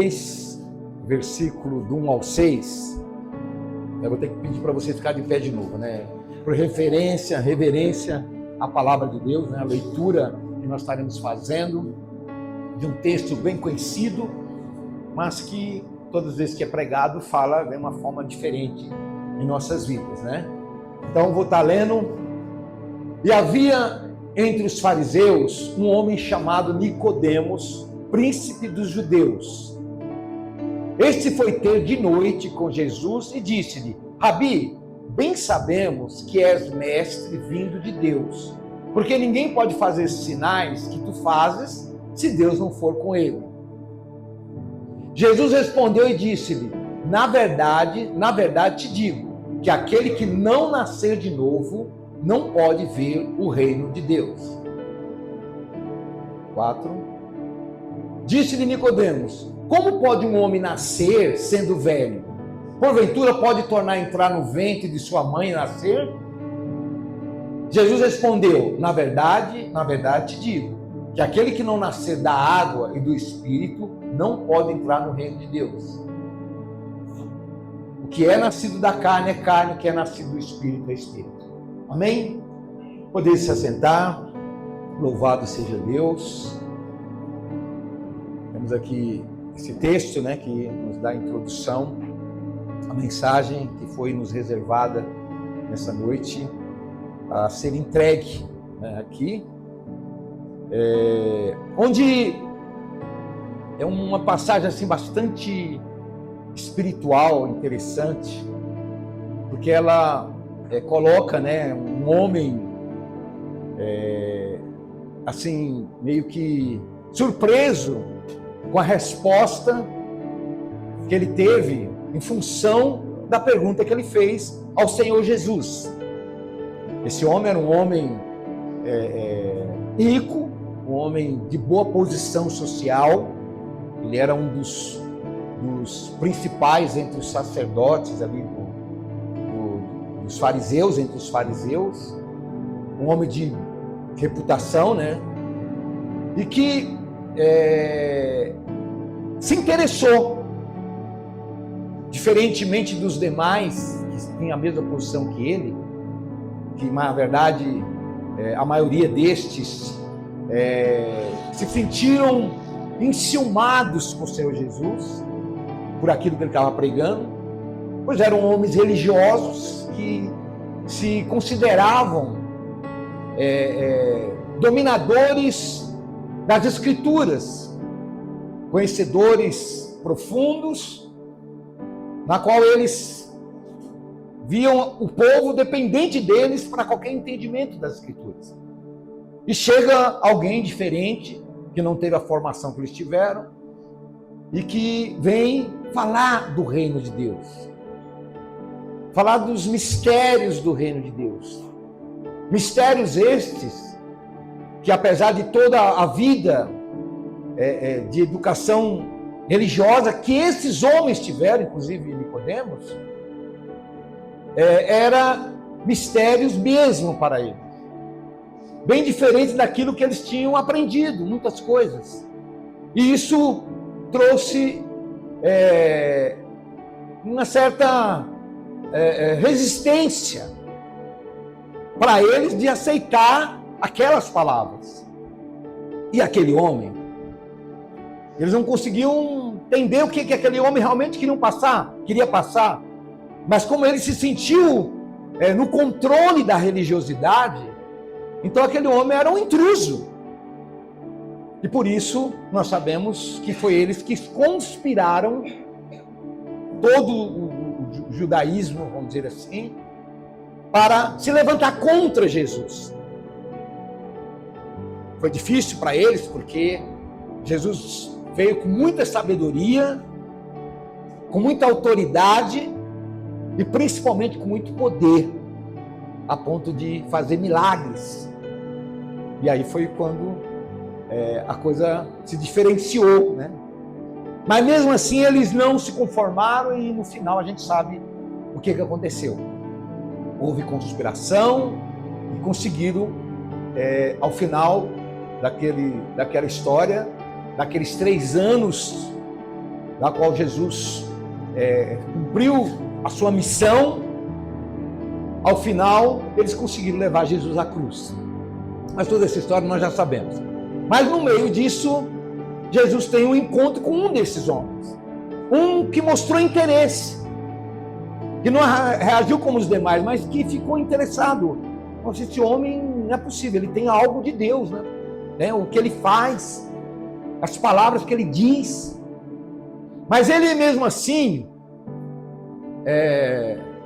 3, versículo do 1 ao 6. Eu vou ter que pedir para você ficar de pé de novo, né? Por reverência à palavra de Deus, né? A leitura que nós estaremos fazendo de um texto bem conhecido, mas que todas as vezes que é pregado fala de uma forma diferente em nossas vidas, né? Então eu vou estar lendo. E havia entre os fariseus um homem chamado Nicodemos, príncipe dos judeus. Este foi ter de noite com Jesus e disse-lhe: Rabi, bem sabemos que és mestre vindo de Deus, porque ninguém pode fazer sinais que tu fazes se Deus não for com ele. Jesus respondeu e disse-lhe: na verdade te digo, que aquele que não nascer de novo não pode ver o reino de Deus. 4. Disse-lhe Nicodemos: como pode um homem nascer sendo velho? Porventura pode tornar a entrar no ventre de sua mãe e nascer? Jesus respondeu: na verdade te digo, que aquele que não nascer da água e do Espírito não pode entrar no reino de Deus. O que é nascido da carne é carne, o que é nascido do Espírito é Espírito. Amém? Poder se assentar. Louvado seja Deus. Temos aqui esse texto, né, que nos dá a introdução à mensagem que foi nos reservada nessa noite a ser entregue, né, aqui, onde é uma passagem assim bastante espiritual, interessante, porque ela coloca, né, um homem assim meio que surpreso com a resposta que ele teve em função da pergunta que ele fez ao Senhor Jesus. Esse homem era um homem rico, um homem de boa posição social. Ele era um dos principais entre os sacerdotes ali dos fariseus, entre os fariseus, um homem de reputação, né? E que se interessou, diferentemente dos demais que tinham a mesma posição que ele, que na verdade a maioria destes se sentiram enciumados com o Senhor Jesus por aquilo que ele estava pregando, pois eram homens religiosos que se consideravam dominadores das Escrituras, conhecedores profundos, na qual eles viam o povo dependente deles para qualquer entendimento das Escrituras. E chega alguém diferente, que não teve a formação que eles tiveram, e que vem falar do reino de Deus, falar dos mistérios do reino de Deus. Mistérios estes que, apesar de toda a vida de educação religiosa que esses homens tiveram, inclusive Nicodemos, era mistérios mesmo para eles. Bem diferente daquilo que eles tinham aprendido, muitas coisas. E isso trouxe uma certa resistência para eles de aceitar aquelas palavras. E aquele homem, eles não conseguiam entender o que aquele homem realmente queria passar. Mas como ele se sentiu no controle da religiosidade, então aquele homem era um intruso. E por isso nós sabemos que foi eles que conspiraram todo o judaísmo, vamos dizer assim, para se levantar contra Jesus. Foi difícil para eles porque Jesus veio com muita sabedoria, com muita autoridade e principalmente com muito poder, a ponto de fazer milagres. E aí foi quando a coisa se diferenciou, né? Mas mesmo assim eles não se conformaram e no final a gente sabe o que aconteceu. Houve conspiração e conseguiram, ao final daquela história, daqueles 3 anos da qual Jesus cumpriu a sua missão. Ao final, eles conseguiram levar Jesus à cruz. Mas toda essa história nós já sabemos. Mas no meio disso, Jesus tem um encontro com um desses homens. Um que mostrou interesse. Que não reagiu como os demais, mas que ficou interessado. Nossa, esse homem não é possível, ele tem algo de Deus, né? O que ele faz, as palavras que ele diz. Mas ele mesmo assim,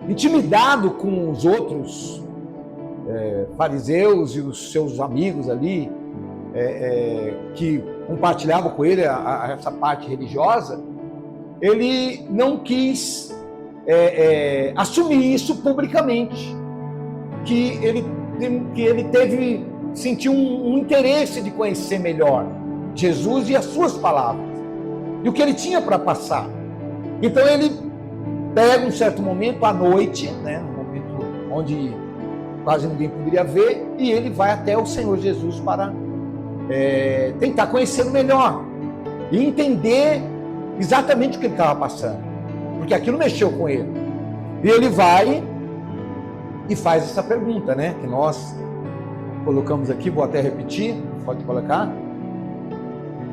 intimidado com os outros fariseus e os seus amigos ali, que compartilhavam com ele essa parte religiosa, ele não quis assumir isso publicamente, que ele sentiu um interesse de conhecer melhor Jesus e as suas palavras, e o que ele tinha para passar. Então ele pega um certo momento à noite, né, um momento onde quase ninguém poderia ver, e ele vai até o Senhor Jesus para tentar conhecê-lo melhor e entender exatamente o que ele estava passando, porque aquilo mexeu com ele. E ele vai e faz essa pergunta, né, que nós colocamos aqui, vou até repetir, pode colocar,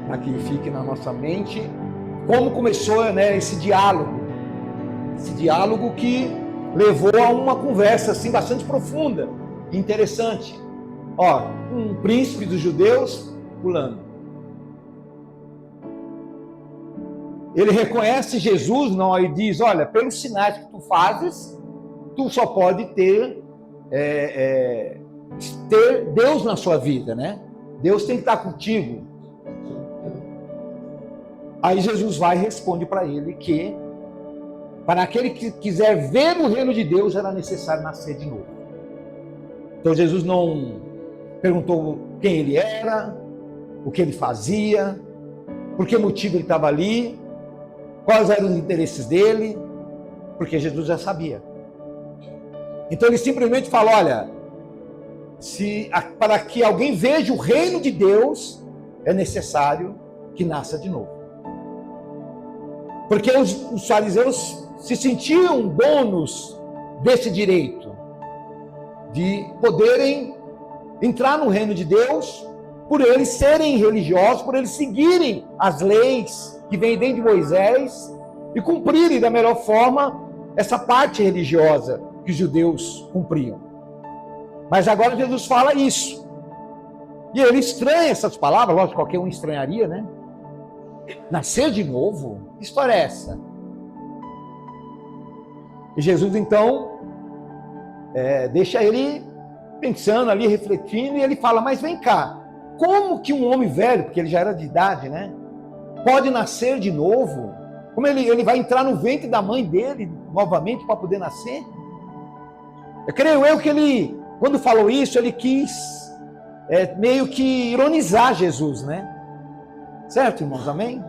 para que fique na nossa mente, como começou, né, esse diálogo que levou a uma conversa assim bastante profunda e interessante. Um príncipe dos judeus pulando. Ele reconhece Jesus, não, e diz: olha, pelos sinais que tu fazes, tu só pode ter Deus na sua vida, né? Deus tem que estar contigo. Aí Jesus vai e responde para ele que para aquele que quiser ver o reino de Deus era necessário nascer de novo. Então Jesus não perguntou quem ele era, o que ele fazia, por que motivo ele estava ali, quais eram os interesses dele, porque Jesus já sabia. Então ele simplesmente fala: olha, para que alguém veja o reino de Deus, é necessário que nasça de novo. Porque os fariseus se sentiam donos desse direito de poderem entrar no reino de Deus, por eles serem religiosos, por eles seguirem as leis que vêm desde Moisés e cumprirem da melhor forma essa parte religiosa que os judeus cumpriam. Mas agora Jesus fala isso. E ele estranha essas palavras, lógico, qualquer um estranharia, né? Nascer de novo? Que história é essa? E Jesus então deixa ele pensando ali, refletindo, e ele fala: mas vem cá, como que um homem velho, porque ele já era de idade, né, pode nascer de novo? Como ele vai entrar no ventre da mãe dele novamente para poder nascer? Eu creio que ele, quando falou isso, ele quis meio que ironizar Jesus, né? Certo, irmãos? Amém?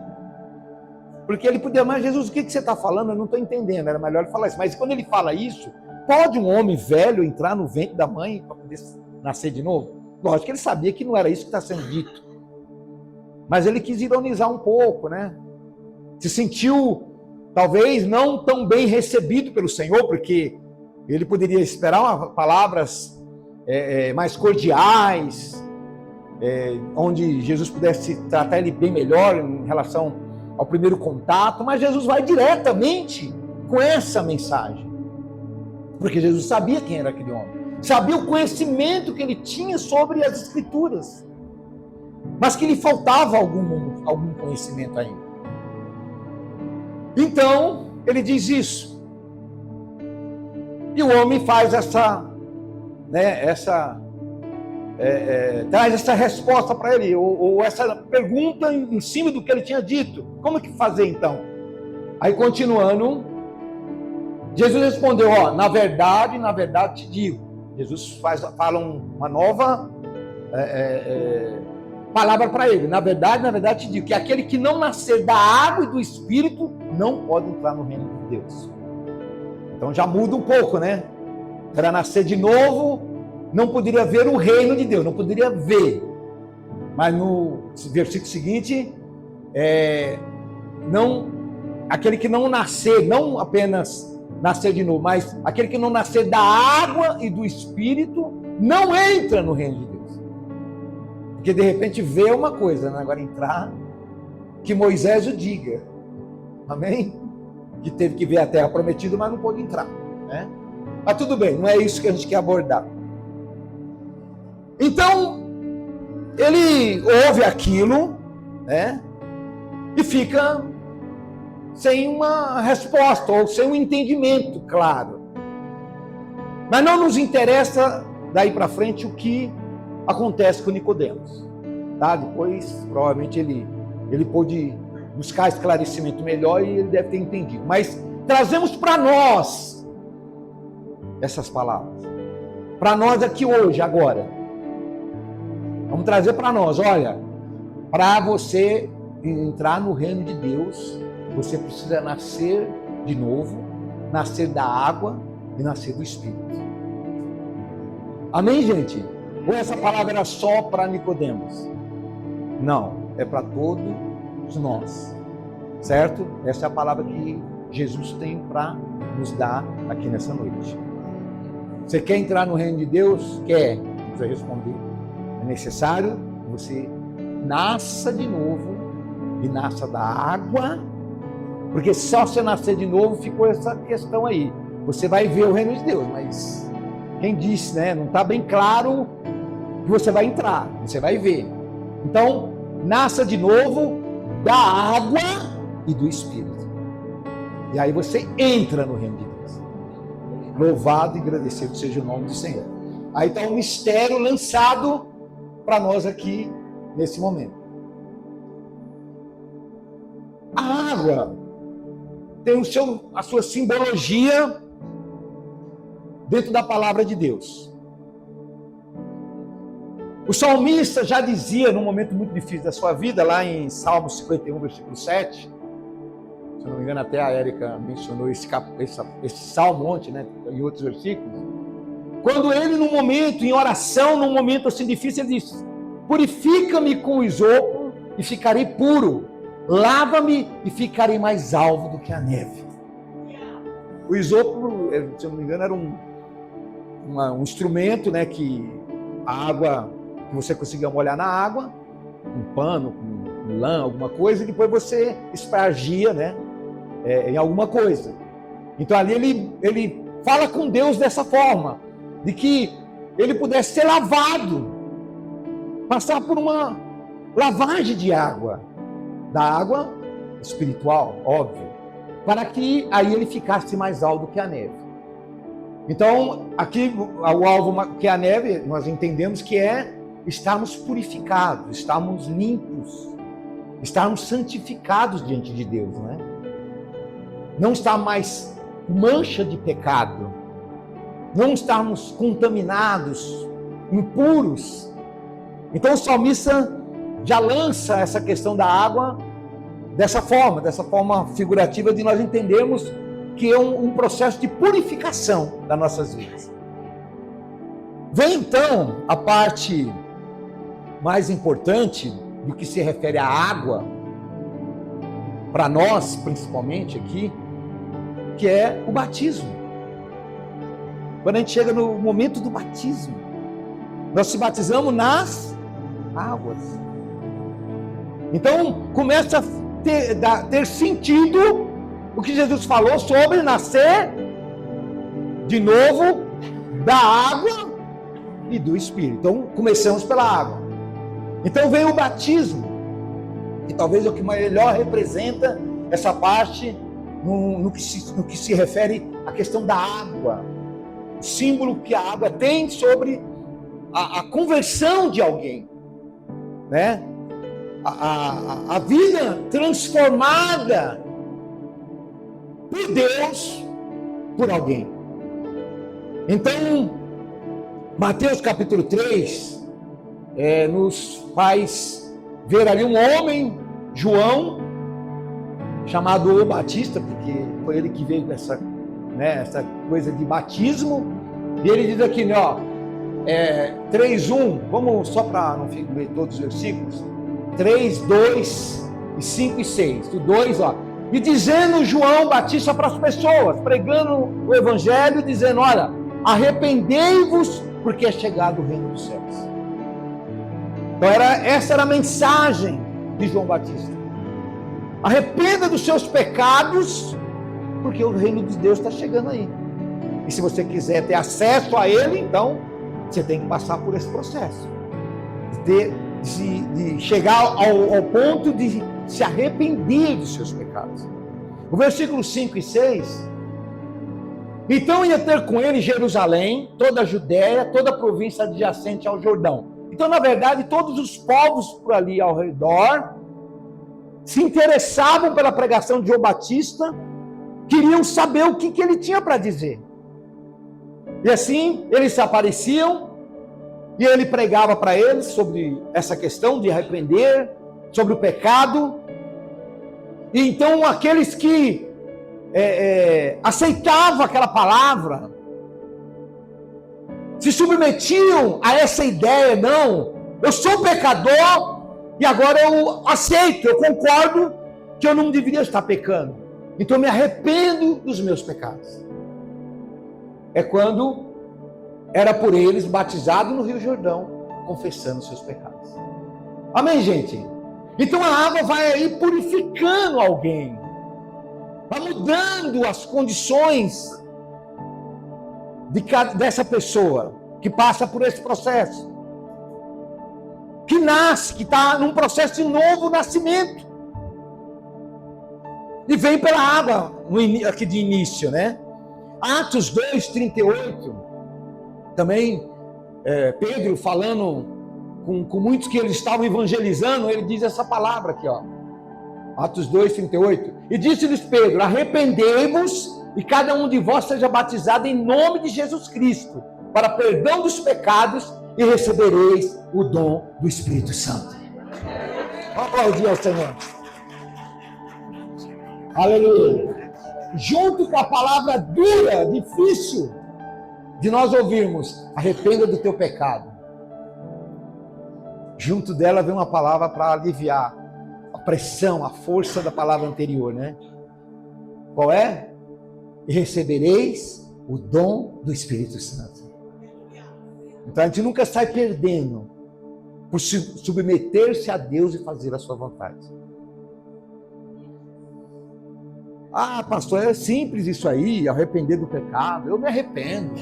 Porque ele podia: mas Jesus, o que você está falando? Eu não estou entendendo. Era melhor ele falar isso. Mas quando ele fala isso, pode um homem velho entrar no ventre da mãe para poder nascer de novo? Lógico que ele sabia que não era isso que está sendo dito. Mas ele quis ironizar um pouco, né? Se sentiu, talvez, não tão bem recebido pelo Senhor, porque ele poderia esperar palavras mais cordiais, onde Jesus pudesse tratar ele bem melhor em relação ao primeiro contato, mas Jesus vai diretamente com essa mensagem, porque Jesus sabia quem era aquele homem, sabia o conhecimento que ele tinha sobre as Escrituras, mas que lhe faltava algum conhecimento ainda. Então ele diz isso, e o homem faz traz essa resposta para ele, ou essa pergunta em cima do que ele tinha dito. Como que fazer então? Aí continuando, Jesus respondeu: na verdade te digo. Jesus fala uma nova palavra para ele. Na verdade te digo, que aquele que não nascer da água e do Espírito não pode entrar no reino de Deus. Então já muda um pouco, né? Para nascer de novo, não poderia ver o reino de Deus, não poderia ver. Mas no versículo seguinte, não aquele que não nascer, não apenas nascer de novo, mas aquele que não nascer da água e do Espírito, não entra no reino de Deus. Porque de repente vê uma coisa, né? Agora entrar, que Moisés o diga, amém? Que teve que ver a terra prometida, mas não pôde entrar, né? Mas tudo bem, não é isso que a gente quer abordar. Então, ele ouve aquilo, né? E fica sem uma resposta, ou sem um entendimento claro. Mas não nos interessa, daí para frente, o que acontece com Nicodemos. Tá? Depois, provavelmente, ele pôde buscar esclarecimento melhor e ele deve ter entendido. Mas trazemos para nós essas palavras. Para nós aqui hoje, agora. Vamos trazer para nós, olha, para você entrar no reino de Deus, você precisa nascer de novo, nascer da água e nascer do Espírito. Amém, gente? Ou essa palavra era só para Nicodemos? Não, é para todos nós, certo? Essa é a palavra que Jesus tem para nos dar aqui nessa noite. Você quer entrar no reino de Deus? Quer? Você vai responder. É necessário que você nasça de novo e nasça da água, porque só você nascer de novo ficou essa questão aí. Você vai ver o reino de Deus, mas quem disse, né? Não está bem claro que você vai entrar, você vai ver. Então, nasça de novo da água e do Espírito. E aí você entra no reino de Deus. Louvado e agradecido seja o nome do Senhor. Aí está um mistério lançado para nós aqui nesse momento. A água tem a sua simbologia dentro da palavra de Deus. O salmista já dizia, num momento muito difícil da sua vida, lá em Salmo 51, versículo 7, se eu não me engano até a Érica mencionou esse salmo ontem, né, e outros versículos, quando ele num momento, em oração, num momento assim difícil, ele diz: purifica-me com o isopo e ficarei puro, lava-me e ficarei mais alvo do que a neve. O isopo, se eu não me engano, era um instrumento, né, que a água, que você conseguia molhar na água, um pano, com lã, alguma coisa, e depois você espargia, né, em alguma coisa. Então ali ele fala com Deus dessa forma, de que ele pudesse ser lavado, passar por uma lavagem de água, da água espiritual, óbvio, para que aí ele ficasse mais alto do que a neve. Então, aqui, o alvo que é a neve, nós entendemos que é estarmos purificados, estarmos limpos, estarmos santificados diante de Deus, né? Não estar mais mancha de pecado, não estarmos contaminados, impuros. Então o salmista já lança essa questão da água dessa forma figurativa, de nós entendermos que é um processo de purificação das nossas vidas. Vem então a parte mais importante do que se refere à água, para nós principalmente aqui, que é o batismo. Quando a gente chega no momento do batismo, nós se batizamos nas águas. Então começa a ter sentido o que Jesus falou sobre nascer de novo da água e do Espírito. Então começamos pela água. Então vem o batismo, que talvez é o que melhor representa essa parte no que se refere à questão da água, o símbolo que a água tem sobre a conversão de alguém, né? A vida transformada por Deus, por alguém. Então, Mateus capítulo 3 nos faz ver ali um homem, João, chamado o Batista, porque foi ele que veio com essa coisa de batismo. E ele diz aqui, né, 3:1, vamos só para não ler todos os versículos, 3, 2, 5 e 6. O 2, e dizendo João Batista para as pessoas, pregando o evangelho, dizendo: olha, arrependei-vos, porque é chegado o reino dos céus. Então essa era a mensagem de João Batista. Arrependa dos seus pecados, porque o reino de Deus está chegando aí. E se você quiser ter acesso a ele, então você tem que passar por esse processo de chegar ao ponto de se arrepender dos seus pecados. O versículo 5 e 6: então ia ter com ele Jerusalém, toda a Judéia, toda a província adjacente ao Jordão. Então, na verdade, todos os povos por ali ao redor se interessavam pela pregação de João Batista, queriam saber o que ele tinha para dizer. E assim, eles se apareciam, e ele pregava para eles sobre essa questão de arrepender, sobre o pecado. E então, aqueles que aceitavam aquela palavra, se submetiam a essa ideia: não, eu sou pecador, e agora eu aceito, eu concordo que eu não deveria estar pecando, então eu me arrependo dos meus pecados. É quando era por eles batizado no Rio Jordão, confessando seus pecados. Amém, gente? Então a água vai aí purificando alguém, vai mudando as condições dessa pessoa que passa por esse processo, que nasce, que está num processo de novo nascimento, e vem pela água aqui de início, né? Atos 2:38, também Pedro falando com muitos que eles estavam evangelizando, ele diz essa palavra aqui, ó, Atos 2:38, e disse-lhes Pedro: arrependei-vos e cada um de vós seja batizado em nome de Jesus Cristo, para perdão dos pecados, e recebereis o dom do Espírito Santo. Vamos aplaudir ao Senhor. Aleluia. Junto com a palavra dura, difícil de nós ouvirmos: arrependa do teu pecado, junto dela vem uma palavra para aliviar a pressão, a força da palavra anterior, né? Qual é? E recebereis o dom do Espírito Santo. Então a gente nunca sai perdendo por submeter-se a Deus e fazer a sua vontade. Ah, pastor, é simples isso aí, arrepender do pecado. Eu me arrependo.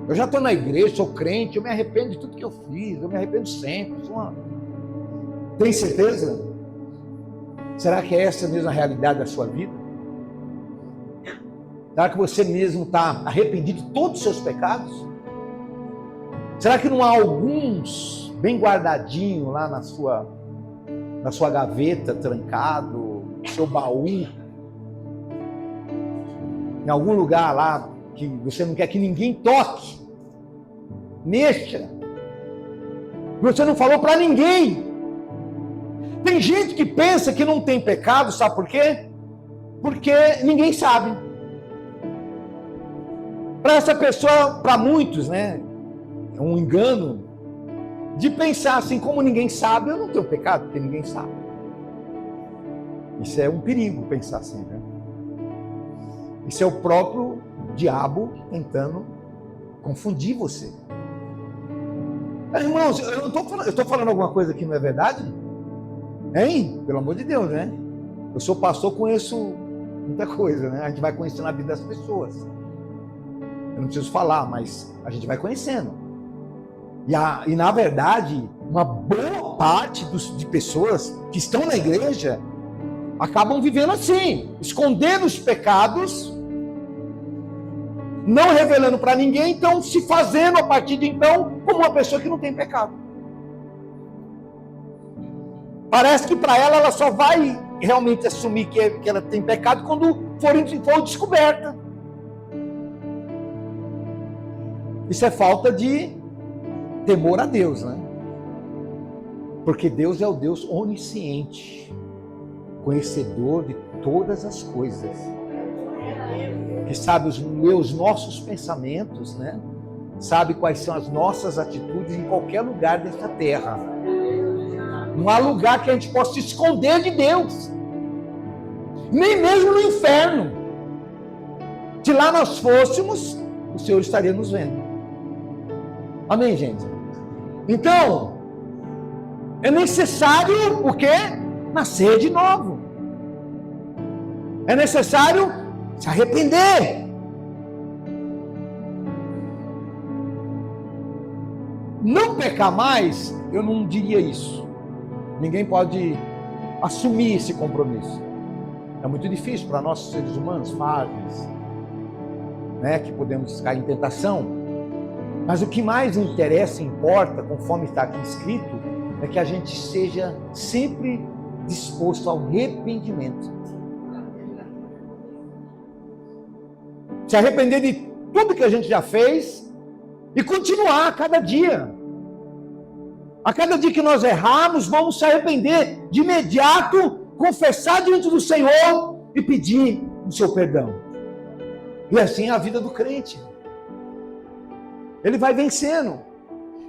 Eu já estou na igreja, sou crente, eu me arrependo de tudo que eu fiz, eu me arrependo sempre. Tem certeza? Será que é essa mesma realidade da sua vida? Será que você mesmo está arrependido de todos os seus pecados? Será que não há alguns bem guardadinho lá na sua gaveta, trancado, no seu baú, em algum lugar lá que você não quer que ninguém toque, mexa, você não falou para ninguém? Tem gente que pensa que não tem pecado, sabe por quê? Porque ninguém sabe. Para essa pessoa, para muitos, né, é um engano de pensar assim: como ninguém sabe, eu não tenho pecado, porque ninguém sabe. Isso é um perigo, pensar assim, né? Isso é o próprio diabo tentando confundir você. Irmãos, eu estou falando alguma coisa que não é verdade? Hein? Pelo amor de Deus, né? Eu sou pastor, conheço muita coisa, né? A gente vai conhecendo a vida das pessoas. Eu não preciso falar, mas a gente vai conhecendo. E na verdade, uma boa parte de pessoas que estão na igreja acabam vivendo assim, escondendo os pecados, não revelando para ninguém, então se fazendo a partir de então como uma pessoa que não tem pecado. Parece que para ela só vai realmente assumir que ela tem pecado quando for descoberta. Isso é falta de temor a Deus, né? Porque Deus é o Deus onisciente, conhecedor de todas as coisas, que sabe os nossos pensamentos, né? Sabe quais são as nossas atitudes em qualquer lugar dessa terra. Não há lugar que a gente possa se esconder de Deus. nem mesmo no inferno. Se lá nós fôssemos, o Senhor estaria nos vendo. Amém, gente? Então, é necessário o quê? Nascer de novo. É necessário se arrepender. Não pecar mais, eu não diria isso. Ninguém pode assumir esse compromisso. É muito difícil para nós, seres humanos, frágeis, né, que podemos cair em tentação. Mas o que mais interessa e importa, conforme está aqui escrito, é que a gente seja sempre disposto ao arrependimento. Se arrepender de tudo que a gente já fez e continuar a cada dia. A cada dia que nós errarmos, vamos se arrepender de imediato, confessar diante do Senhor e pedir o seu perdão. E assim é a vida do crente. Ele vai vencendo.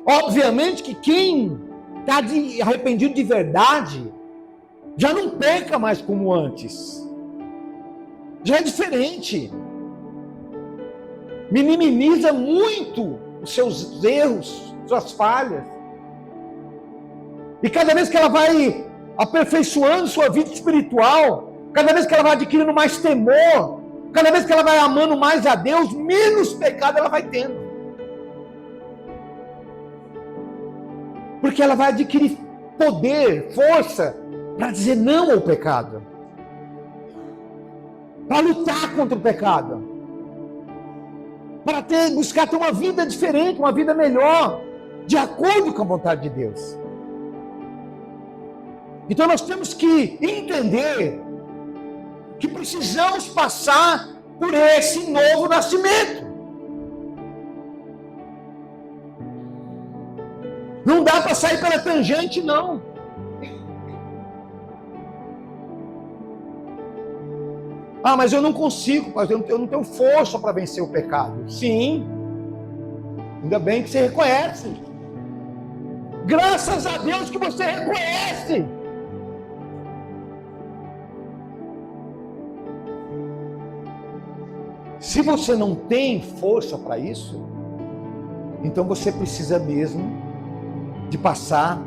Obviamente que quem está arrependido de verdade, já não peca mais como antes. Já é diferente. Minimiza muito os seus erros, suas falhas. E cada vez que ela vai aperfeiçoando sua vida espiritual, cada vez que ela vai adquirindo mais temor, cada vez que ela vai amando mais a Deus, menos pecado ela vai tendo. Porque ela vai adquirir poder, força, para dizer não ao pecado. Para lutar contra o pecado. Para buscar ter uma vida diferente, uma vida melhor, de acordo com a vontade de Deus. Então nós temos que entender que precisamos passar por esse novo nascimento. Não dá para sair pela tangente, não. Ah, mas eu não consigo, eu não tenho força para vencer o pecado. Sim, ainda bem que você reconhece. Graças a Deus que você reconhece. Se você não tem força para isso, então você precisa mesmo de passar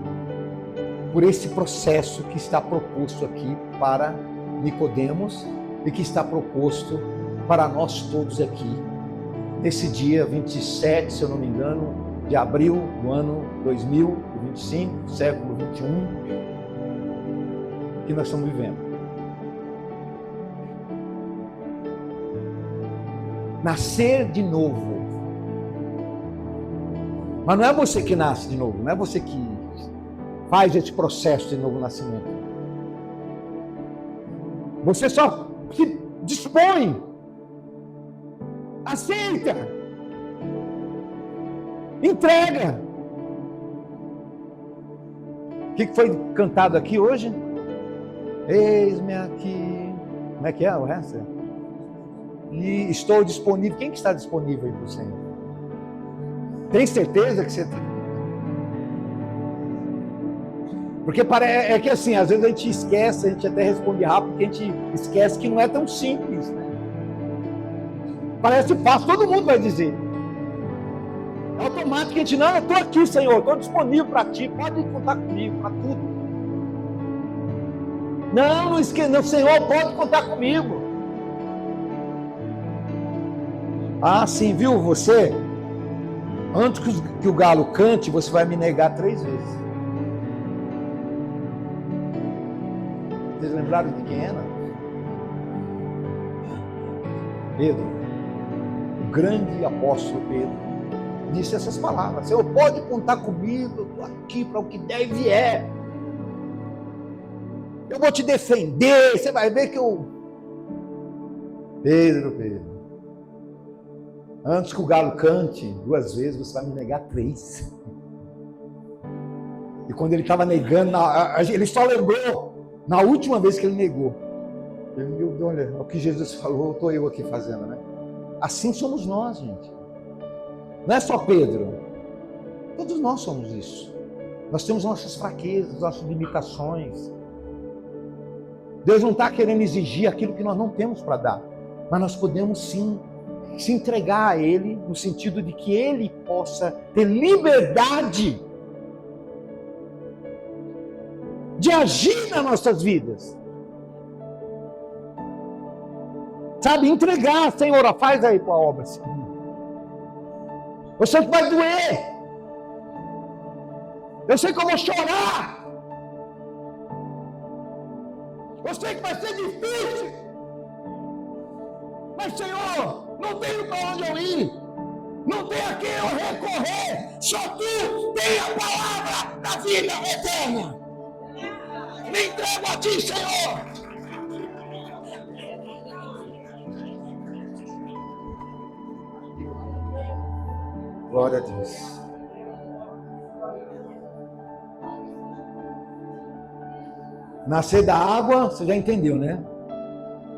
por esse processo que está proposto aqui para Nicodemos e que está proposto para nós todos aqui, nesse dia 27, se eu não me engano, de abril do ano 2025, século 21, que nós estamos vivendo. Nascer de novo. Mas não é você que nasce de novo, não é você que faz esse processo de novo nascimento. Você só se dispõe, aceita, entrega. O que foi cantado aqui hoje? Eis-me aqui. Como é que é o resto? E estou disponível. Quem que está disponível aí para o Senhor? Tem certeza que você está? Porque é que assim, às vezes a gente esquece, a gente até responde rápido, porque a gente esquece que não é tão simples, né? Parece fácil, todo mundo vai dizer. É automático que a gente, não, eu estou aqui, Senhor, estou disponível para ti, pode contar comigo, para tudo. Não esqueça, não, Senhor, pode contar comigo. Ah, sim, viu, você? Antes que o galo cante, você vai me negar 3 vezes. Vocês lembraram de quem era? Pedro, o grande apóstolo Pedro, disse essas palavras: Senhor, pode contar comigo, eu estou aqui para o que der e vier. Eu vou te defender, você vai ver que eu... Pedro, antes que o galo cante 2 vezes, você vai me negar 3. E quando ele estava negando, ele só lembrou na última vez que ele negou. Ele, olha, o que Jesus falou, estou eu aqui fazendo, né? Assim somos nós, gente. Não é só Pedro. Todos nós somos isso. Nós temos nossas fraquezas, nossas limitações. Deus não está querendo exigir aquilo que nós não temos para dar. Mas nós podemos sim se entregar a Ele, no sentido de que Ele possa ter liberdade de agir nas nossas vidas. Sabe, entregar, Senhor, faz aí tua obra. Eu sei que vai doer. Eu sei que eu vou chorar. Eu sei que vai ser difícil. Mas, Senhor, não tenho para onde eu ir. Não tem a quem eu recorrer. Só Tu tem a palavra da vida eterna. Me entrego a Ti, Senhor. Glória a Deus. Nascer da água, você já entendeu, né?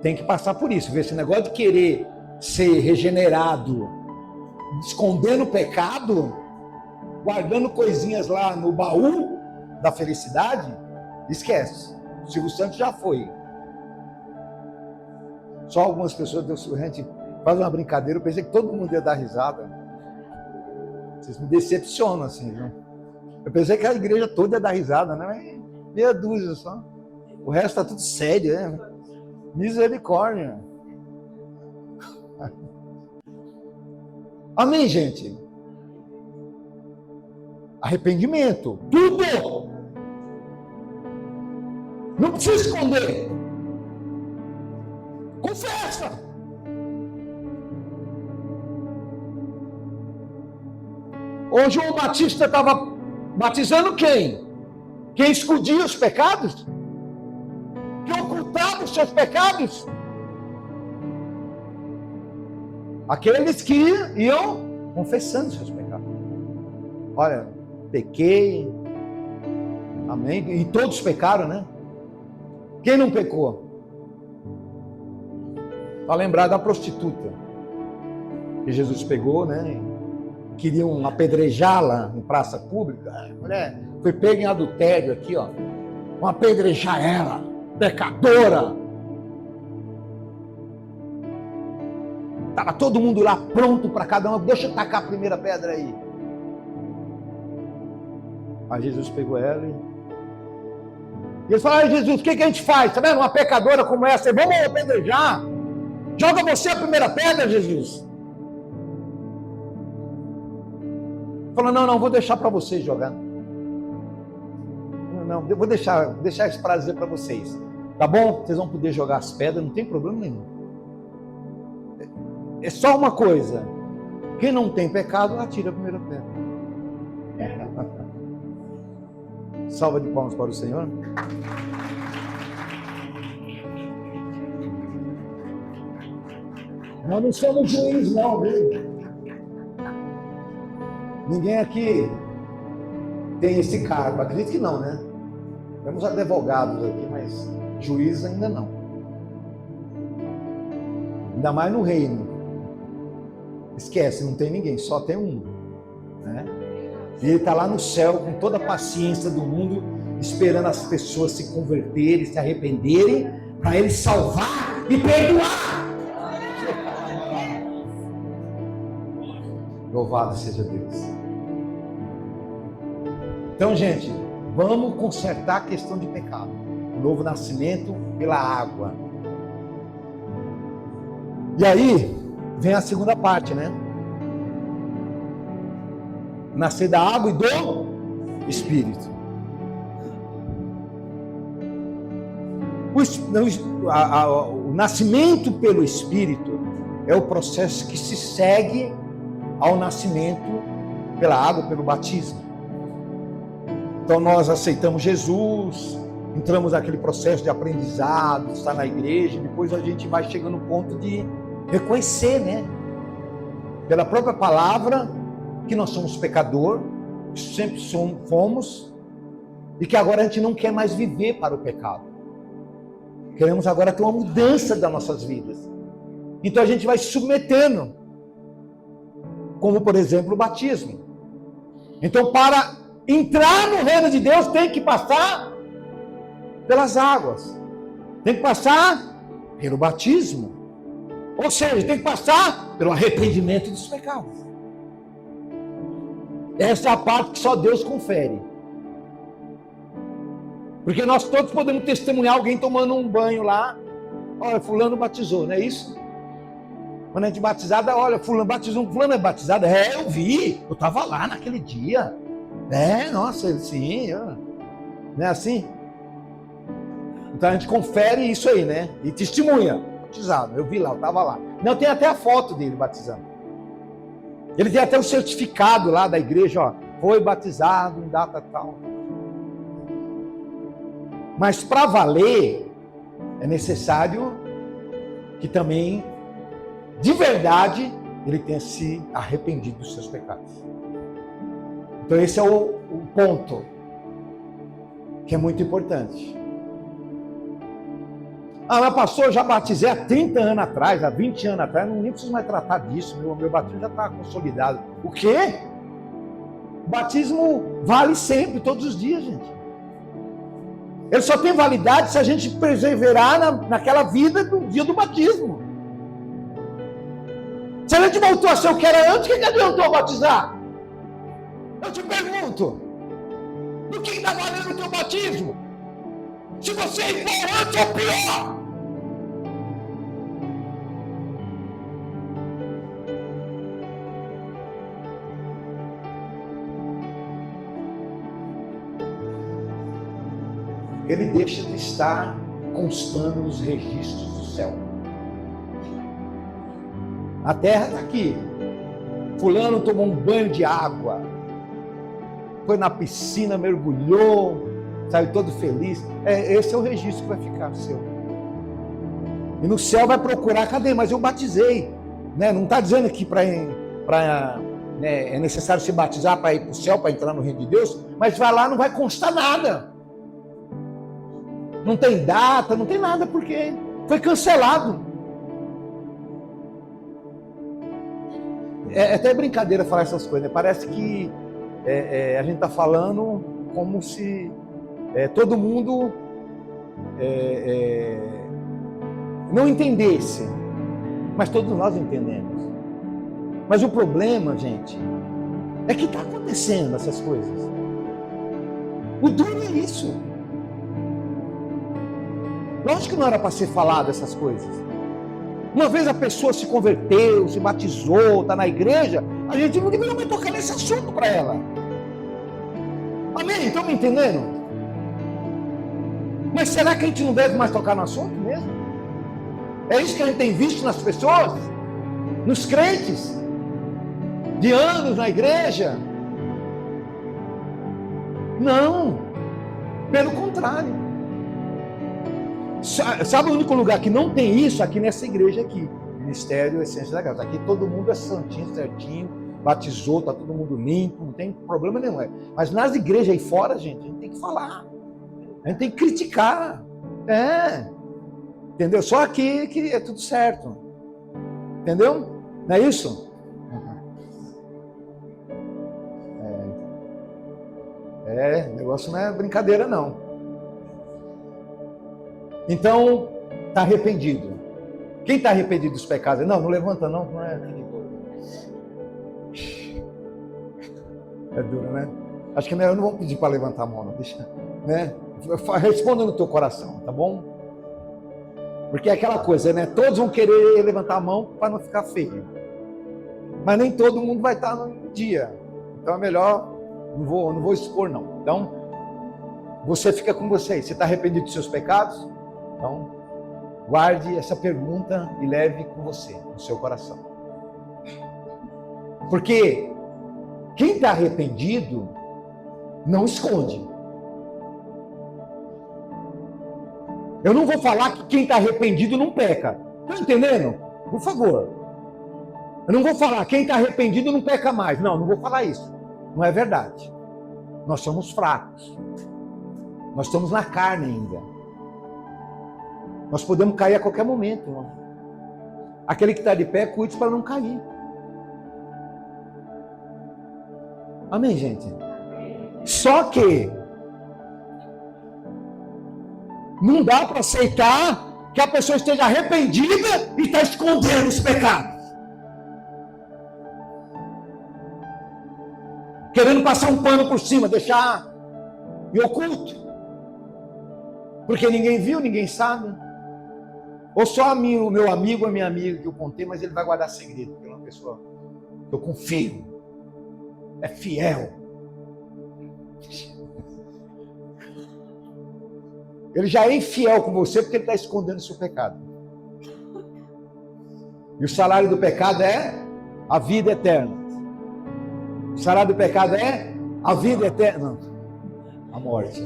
Tem que passar por isso. Esse negócio de querer ser regenerado, escondendo o pecado, guardando coisinhas lá no baú da felicidade, esquece. O Silvio Santos já foi. Só algumas pessoas, a gente faz uma brincadeira, eu pensei que todo mundo ia dar risada. Vocês me decepcionam assim, viu? Eu pensei que a igreja toda ia dar risada, né? Mas meia dúzia só. O resto tá tudo sério, né? Misericórdia. Amém, gente? Arrependimento. Tudo. Não precisa esconder. Confessa. Hoje o Batista estava batizando quem? Quem escondia os pecados? Que ocultava os seus pecados? Aqueles que iam confessando seus pecados. Olha, pequei. Amém? E todos pecaram, né? Quem não pecou? Para lembrar da prostituta que Jesus pegou, né? Queriam apedrejá-la em praça pública. A mulher foi pega em adultério aqui, ó. Vão apedrejar ela, pecadora. Estava todo mundo lá pronto para cada um. Deixa eu tacar a primeira pedra aí. Aí Jesus pegou ela e eles falaram: Jesus, o que a gente faz? Tá vendo? Uma pecadora como essa, vamos apedrejar. Joga você a primeira pedra, Jesus. Falou: não, vou deixar para vocês jogar. Não, vou deixar esse prazer para vocês. Tá bom? Vocês vão poder jogar as pedras, não tem problema nenhum. É só uma coisa. Quem não tem pecado, atira a primeira pedra. Salva de palmas para o Senhor. Nós não somos juízes, não, viu? Ninguém aqui tem esse cargo. Acredito que não, né? Temos advogados aqui, mas juízes ainda não. Ainda mais no reino. Esquece, não tem ninguém, só tem um. Né? E ele está lá no céu com toda a paciência do mundo, esperando as pessoas se converterem, se arrependerem, para ele salvar e perdoar. Louvado seja Deus. Então, gente, vamos consertar a questão de pecado. O novo nascimento pela água. E aí, vem a segunda parte, né? Nascer da água e do Espírito. O nascimento pelo Espírito é o processo que se segue ao nascimento pela água, pelo batismo. Então nós aceitamos Jesus, entramos naquele processo de aprendizado, estar na igreja, depois a gente vai chegando no ponto de reconhecer, né? Pela própria palavra, que nós somos pecador, sempre fomos, e que agora a gente não quer mais viver para o pecado. Queremos agora ter uma mudança das nossas vidas. Então a gente vai se submetendo, como por exemplo o batismo. Então para entrar no reino de Deus tem que passar pelas águas. Tem que passar pelo batismo. Ou seja, tem que passar pelo arrependimento dos pecados. Essa é a parte que só Deus confere. Porque nós todos podemos testemunhar alguém tomando um banho lá. Olha, fulano batizou, não é isso? Quando a gente batizada, olha, fulano batizou, fulano é batizado. É, eu vi, eu estava lá naquele dia. É, nossa, sim, não é assim? Então a gente confere isso aí, né? E testemunha, batizado, eu vi lá, eu estava lá. Não, tem até a foto dele batizando. Ele tem até o certificado lá da igreja, ó, foi batizado em data tal. Mas para valer, é necessário que também, de verdade, ele tenha se arrependido dos seus pecados. Então esse é o ponto que é muito importante. Ah, mas pastor, eu já batizei há 30 anos atrás, há 20 anos atrás, não nem preciso mais tratar disso, meu batismo já está consolidado. O quê? O batismo vale sempre, todos os dias, gente. Ele só tem validade se a gente perseverar naquela vida do dia do batismo. Se a gente voltou a ser o que era antes, o que adiantou batizar? Eu te pergunto, do que está valendo o teu batismo? Se você é igual antes ou pior? Ele deixa de estar constando nos registros do céu. A terra está aqui. Fulano tomou um banho de água, foi na piscina, mergulhou, saiu todo feliz. Esse é o registro que vai ficar seu. E no céu vai procurar, cadê? Mas eu batizei. Né? Não está dizendo que é necessário se batizar para ir para o céu, para entrar no reino de Deus, mas vai lá, não vai constar nada. Não tem data, não tem nada, porque foi cancelado. É até brincadeira falar essas coisas, né? Parece que a gente está falando como se todo mundo não entendesse, mas todos nós entendemos. Mas o problema, gente, é que está acontecendo essas coisas. O duro é isso. Lógico que não era para ser falado essas coisas. Uma vez a pessoa se converteu, se batizou, está na igreja, a gente não deveria mais tocar nesse assunto para ela. Amém? Estão me entendendo? Mas será que a gente não deve mais tocar no assunto mesmo? É isso que a gente tem visto nas pessoas? Nos crentes? De anos na igreja? Não. Pelo contrário. Sabe o único lugar que não tem isso? Aqui nessa igreja aqui. Ministério Essência da Graça. Aqui todo mundo é santinho, certinho, batizou, tá todo mundo limpo, não tem problema nenhum. Mas nas igrejas aí fora, gente, a gente tem que falar. A gente tem que criticar. Entendeu? Só aqui que é tudo certo. Entendeu? Não é isso? O negócio não é brincadeira, não. Então, está arrependido. Quem está arrependido dos pecados? Não levanta não é aquele. É duro, né? Acho que eu não vou pedir para levantar a mão, não. Deixa, né? Responda no teu coração, tá bom? Porque é aquela coisa, né? Todos vão querer levantar a mão para não ficar feio. Mas nem todo mundo vai estar no dia. Então é melhor, não vou expor, não. Então, você fica com você aí. Você está arrependido dos seus pecados? Então, guarde essa pergunta e leve com você, no seu coração. Porque quem está arrependido não esconde. Eu não vou falar que quem está arrependido não peca. Está entendendo? Por favor. Eu não vou falar quem está arrependido não peca mais. Não vou falar isso. Não é verdade. Nós somos fracos. Nós estamos na carne ainda. Nós podemos cair a qualquer momento, irmão. Aquele que está de pé, cuide para não cair. Amém, gente? Só que Não dá para aceitar que a pessoa esteja arrependida e está escondendo os pecados. Querendo passar um pano por cima, deixar em oculto. Porque ninguém viu, ninguém sabe. Ou só o meu amigo, a minha amiga que eu contei, mas ele vai guardar segredo, porque é uma pessoa que eu confio. É fiel. Ele já é infiel com você porque ele está escondendo o seu pecado. E o salário do pecado é a vida eterna. O salário do pecado é a vida eterna. A morte.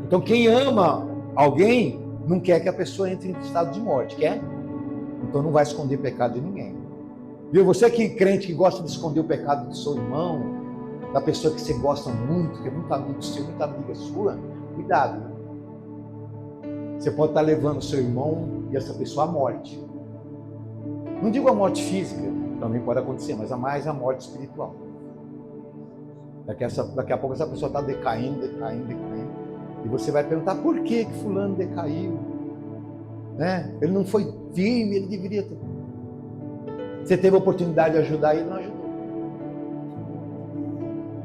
Então quem ama alguém não quer que a pessoa entre em estado de morte, quer? Então não vai esconder pecado de ninguém. Viu? Você que crente que gosta de esconder o pecado do seu irmão, da pessoa que você gosta muito, que é muito amigo seu, muita amiga sua, cuidado, né? Você pode estar levando o seu irmão e essa pessoa à morte. Não digo a morte física, também pode acontecer, mas a mais a morte espiritual. Daqui a pouco essa pessoa está decaindo. E você vai perguntar por que fulano decaiu. Né? Ele não foi firme, ele deveria ter. Você teve a oportunidade de ajudar ele, não ajudou.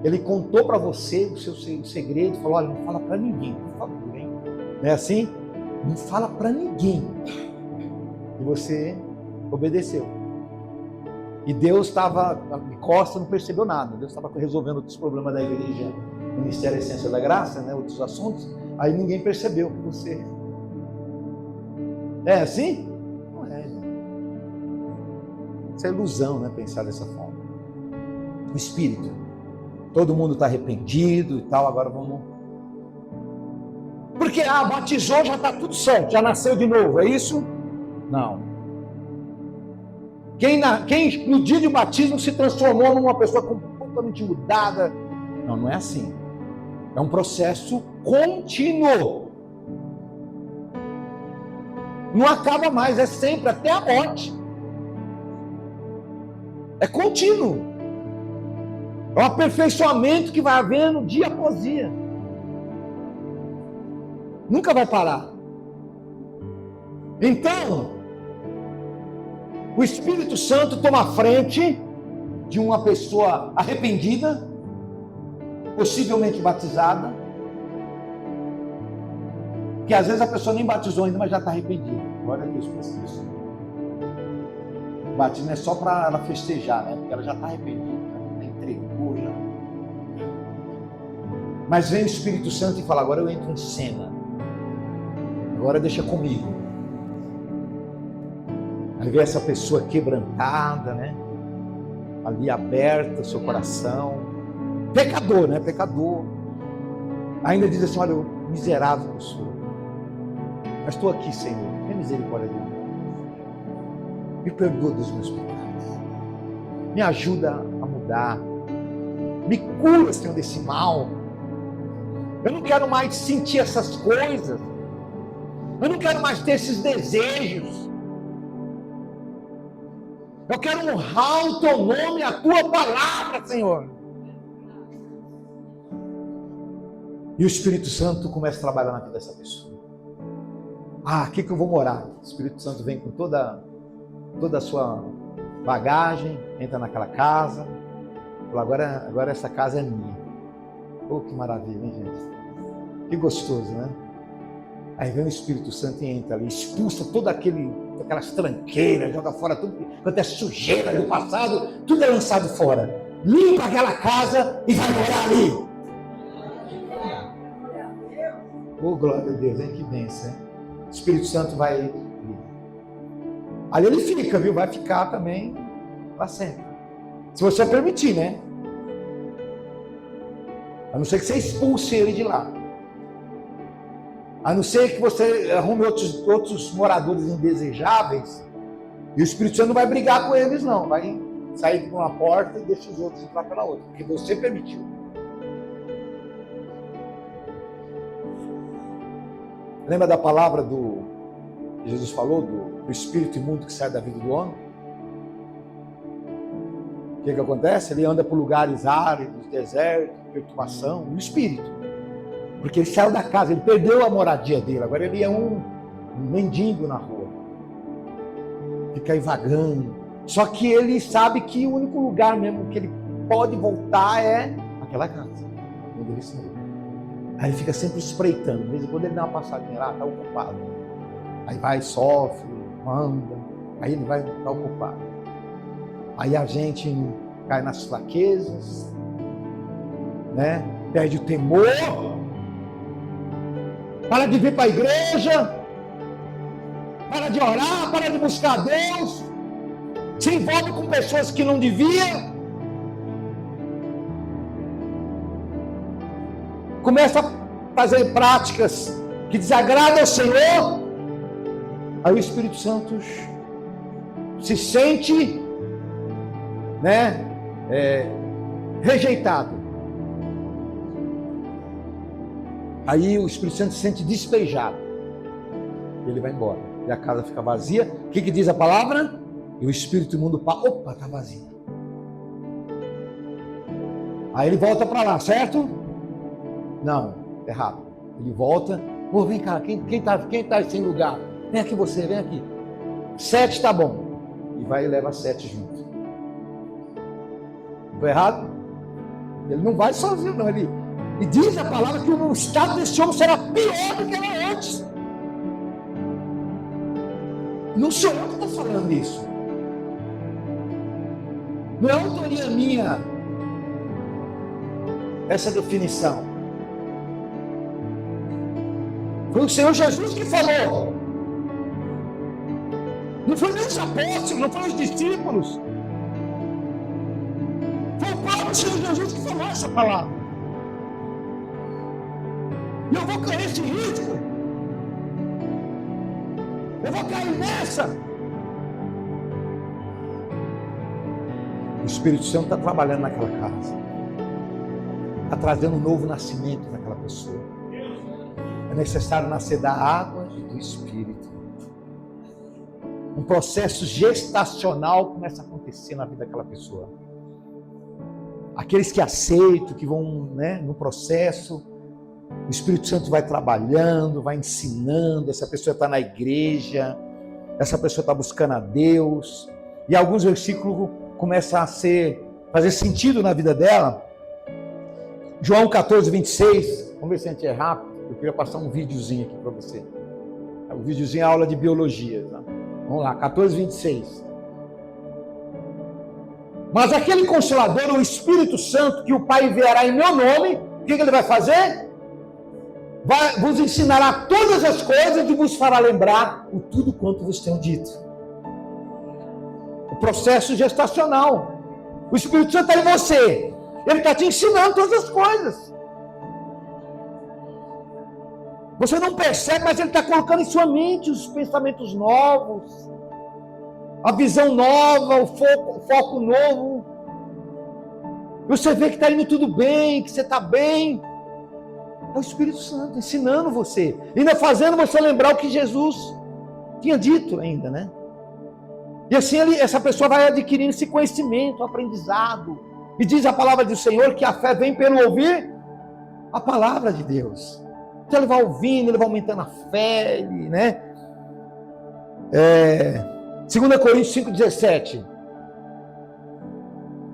Ele contou para você o seu segredo, falou, olha, não fala para ninguém, por favor, hein? Não é assim? Não fala para ninguém. E você obedeceu. E Deus estava de costas, não percebeu nada. Deus estava resolvendo outros problemas da igreja, Ministério Essência da Graça, né? Outros assuntos. Aí ninguém percebeu que você... É assim? Não é. Isso é ilusão, né? Pensar dessa forma. O Espírito. Todo mundo está arrependido e tal, agora vamos... Porque, batizou, já está tudo certo, já nasceu de novo, é isso? Não. Quem no dia de batismo se transformou numa pessoa completamente mudada. Não, não é assim. É um processo contínuo. Não acaba mais, é sempre, até a morte. É contínuo. É um aperfeiçoamento que vai havendo dia após dia. Nunca vai parar. Então, o Espírito Santo toma a frente de uma pessoa arrependida, possivelmente batizada, que às vezes a pessoa nem batizou ainda, mas já está arrependida. Glória a Deus por isso. O batismo é só para ela festejar, né? Porque ela já está arrependida, já entregou, já. Mas vem o Espírito Santo e fala, agora eu entro em cena. Agora deixa comigo. Aí vem essa pessoa quebrantada, né? Ali aberta, seu coração. Pecador, né? Pecador. Ainda diz assim, olha, eu miserável que eu sou. Mas estou aqui, Senhor. Tenha misericórdia de mim. Me perdoa dos meus pecados. Me ajuda a mudar. Me cura, Senhor, desse mal. Eu não quero mais sentir essas coisas. Eu não quero mais ter esses desejos. Eu quero honrar o teu nome, a tua palavra, Senhor. E o Espírito Santo começa a trabalhar na vida dessa pessoa. Aqui que eu vou morar. O Espírito Santo vem com toda a sua bagagem, entra naquela casa. Fala, agora essa casa é minha. Oh, que maravilha, hein, gente? Que gostoso, né? Aí vem o Espírito Santo e entra ali, expulsa aquelas tranqueiras, joga fora tudo, quanto é sujeira do passado, tudo é lançado fora. Limpa aquela casa e vai morar ali. Oh, glória a Deus, hein? Que bênção, hein? O Espírito Santo vai... Ali ele fica, viu? Vai ficar também para sempre. Se você permitir, né? A não ser que você expulse ele de lá. A não ser que você arrume outros moradores indesejáveis. E o Espírito Santo não vai brigar com eles, não. Vai sair por uma porta e deixa os outros entrar pela outra. Porque você permitiu. Lembra da palavra que Jesus falou, do espírito imundo que sai da vida do homem? O que acontece? Ele anda por lugares áridos, desertos, perturbação, o espírito. Porque ele saiu da casa, ele perdeu a moradia dele. Agora ele é um mendigo na rua. Fica aí vagando. Só que ele sabe que o único lugar mesmo que ele pode voltar é aquela casa, onde ele saiu. Aí ele fica sempre espreitando. De vez em quando ele dá uma passadinha lá, está ocupado. Aí vai, sofre, anda. Aí ele vai estar ocupado. Aí a gente cai nas fraquezas, né? Perde o temor. Para de vir para a igreja. Para de orar, para de buscar Deus. Se envolve com pessoas que não devia. Começa a fazer práticas que desagradam ao Senhor. Aí o Espírito Santo se sente, né, rejeitado. Aí o Espírito Santo se sente despejado. Ele vai embora. E a casa fica vazia. O que diz a palavra? E o Espírito imundo, opa, está vazia. Aí ele volta para lá, certo? Não, errado. Ele volta. Pô, vem cá, quem tá sem lugar? Vem aqui você, vem aqui. 7 tá bom. E vai e leva 7 junto. Foi errado? Ele não vai sozinho, não. E diz a palavra que o estado desse homem será pior do que era antes. Não sou eu que estou falando isso. Não é autoria minha essa definição. Foi o Senhor Jesus que falou. Não foi nem os apóstolos, não foram os discípulos. Foi o próprio Senhor Jesus que falou essa palavra. E eu vou correr esse risco. Eu vou cair nessa. O Espírito Santo está trabalhando naquela casa. Está trazendo um novo nascimento naquela pessoa. É necessário nascer da água e do Espírito. Um processo gestacional começa a acontecer na vida daquela pessoa. Aqueles que aceitam, que vão, né, no processo, o Espírito Santo vai trabalhando, vai ensinando. Essa pessoa está na igreja, essa pessoa está buscando a Deus. E alguns versículos começam a fazer sentido na vida dela. João 14, 26. Vamos ver se a gente é rápido. Eu queria passar um videozinho aqui para você. O videozinho é aula de biologia. Tá? Vamos lá, 14, 26. Mas aquele Consolador, o Espírito Santo, que o Pai enviará em meu nome, o que ele vai fazer? Vos ensinará todas as coisas e vos fará lembrar o tudo quanto vos tenho dito. O processo gestacional. O Espírito Santo está em você. Ele está te ensinando todas as coisas. Você não percebe, mas ele está colocando em sua mente os pensamentos novos, a visão nova, o foco novo. Você vê que está indo tudo bem, que você está bem. É o Espírito Santo ensinando você, ainda fazendo você lembrar o que Jesus tinha dito ainda, né? E assim essa pessoa vai adquirindo esse conhecimento, aprendizado. E diz a palavra do Senhor que a fé vem pelo ouvir a palavra de Deus. Então ele vai ouvindo, ele vai aumentando a fé, né? 2 Coríntios 5,17.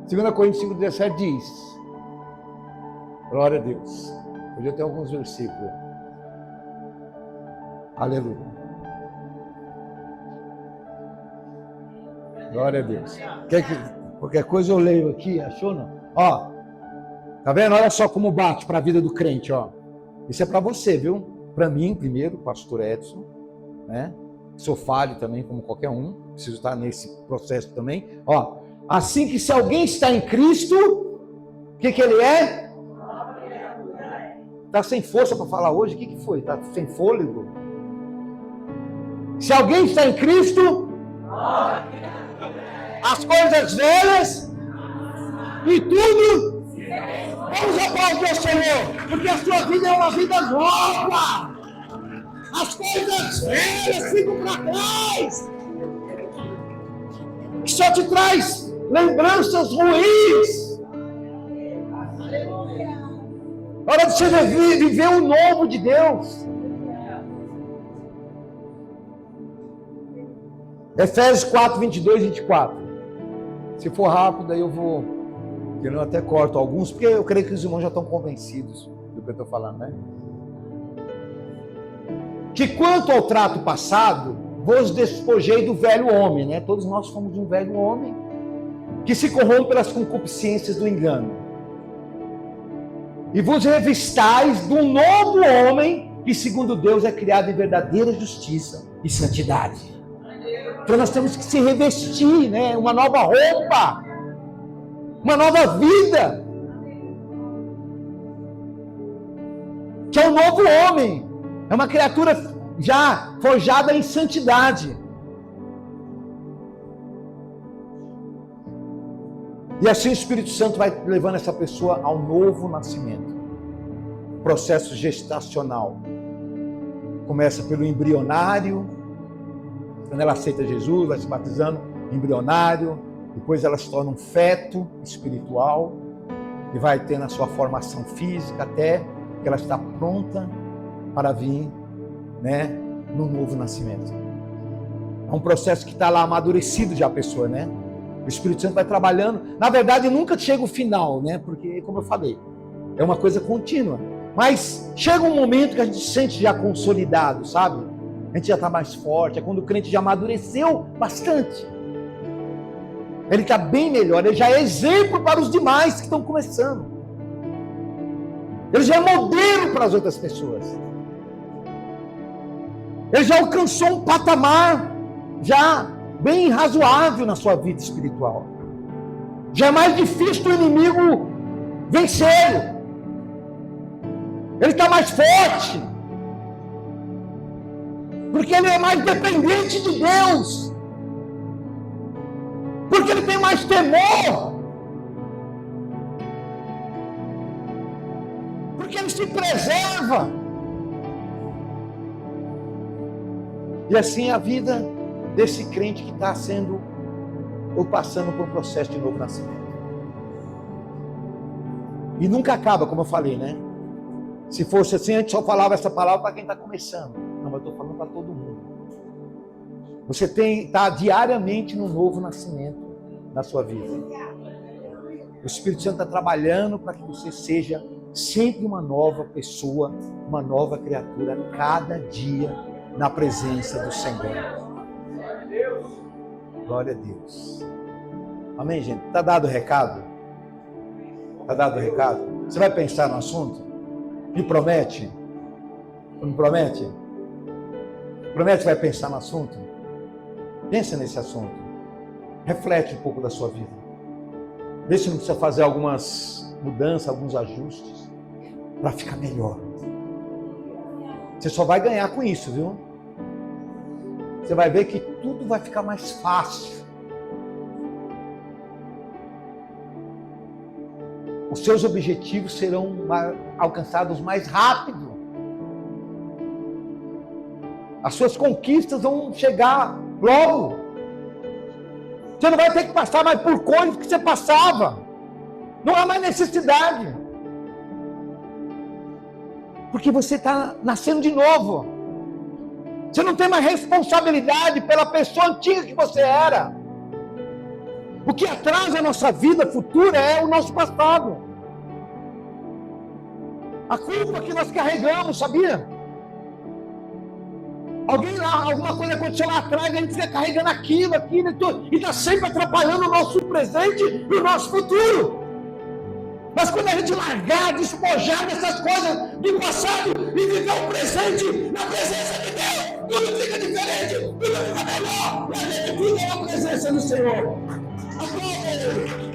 2 Coríntios 5,17 diz: glória a Deus. Hoje eu tenho alguns versículos. Aleluia. Glória a Deus. Qualquer coisa eu leio aqui, achou não? Ó, tá vendo? Olha só como bate para a vida do crente, ó. Isso é para você, viu? Para mim, primeiro, pastor Edson, né? Sou falho também, como qualquer um. Preciso estar nesse processo também. Ó, assim que se alguém está em Cristo, o que ele é? Está sem força para falar hoje? O que foi? Está sem fôlego? Se alguém está em Cristo, as coisas velhas e tudo, vamos aplaudir ao Senhor, porque a sua vida é uma vida nova. As coisas velhas ficam para trás. Só te traz lembranças ruins. Oh, Hora de você viver o novo de Deus. Efésios 4, 22 e 24. Se for rápido, aí eu vou... Eu até corto alguns, porque eu creio que os irmãos já estão convencidos do que eu estou falando, né? Que quanto ao trato passado, vos despojei do velho homem, né? Todos nós fomos um velho homem que se corrompe pelas concupiscências do engano. E vos revistais de um novo homem que, segundo Deus, é criado em verdadeira justiça e santidade. Então nós temos que se revestir, né? Uma nova roupa, uma nova vida, que é um novo homem, é uma criatura já forjada em santidade. E assim o Espírito Santo vai levando essa pessoa ao novo nascimento. Processo gestacional. Começa pelo embrionário, quando ela aceita Jesus, vai se batizando, embrionário, depois ela se torna um feto espiritual, e vai tendo a sua formação física até que ela está pronta para vir, né, no novo nascimento. É um processo que está lá amadurecido já a pessoa, né? O Espírito Santo vai trabalhando. Na verdade, nunca chega o final, né? Porque, como eu falei, é uma coisa contínua. Mas chega um momento que a gente se sente já consolidado, sabe? A gente já está mais forte. É quando o crente já amadureceu bastante. Ele está bem melhor. Ele já é exemplo para os demais que estão começando. Ele já é modelo para as outras pessoas. Ele já alcançou um patamar já bem razoável na sua vida espiritual. Já é mais difícil o inimigo vencê-lo. Ele está mais forte. Porque ele é mais dependente de Deus. Porque ele tem mais temor. Porque ele se preserva. E assim a vida desse crente que está sendo ou passando por um processo de novo nascimento. E nunca acaba, como eu falei, né? Se fosse assim, a gente só falava essa palavra para quem está começando. Não, mas eu estou falando para todo mundo. Você está diariamente no novo nascimento na sua vida. O Espírito Santo está trabalhando para que você seja sempre uma nova pessoa, uma nova criatura, cada dia na presença do Senhor. Glória a Deus. Amém, gente? Está dado o recado? Está dado o recado? Você vai pensar no assunto? Me promete? Me promete? Promete que vai pensar no assunto? Pensa nesse assunto. Reflete um pouco da sua vida. Vê se não precisa fazer algumas mudanças, alguns ajustes para ficar melhor. Você só vai ganhar com isso, viu? Você vai ver que tudo vai ficar mais fácil. Os seus objetivos serão alcançados mais rápido. As suas conquistas vão chegar logo. Você não vai ter que passar mais por coisas que você passava. Não há mais necessidade. Porque você está nascendo de novo. Você não tem mais responsabilidade pela pessoa antiga que você era. O que atrasa a nossa vida futura é o nosso passado. A culpa que nós carregamos, sabia? Alguém lá, alguma coisa aconteceu lá atrás, a gente fica carregando aquilo e está sempre atrapalhando o nosso presente e o nosso futuro. Mas quando a gente largar, despojar dessas coisas do passado e viver o presente na presença de Deus, tudo fica diferente, tudo fica melhor, e a gente vive na presença do Senhor. Amém.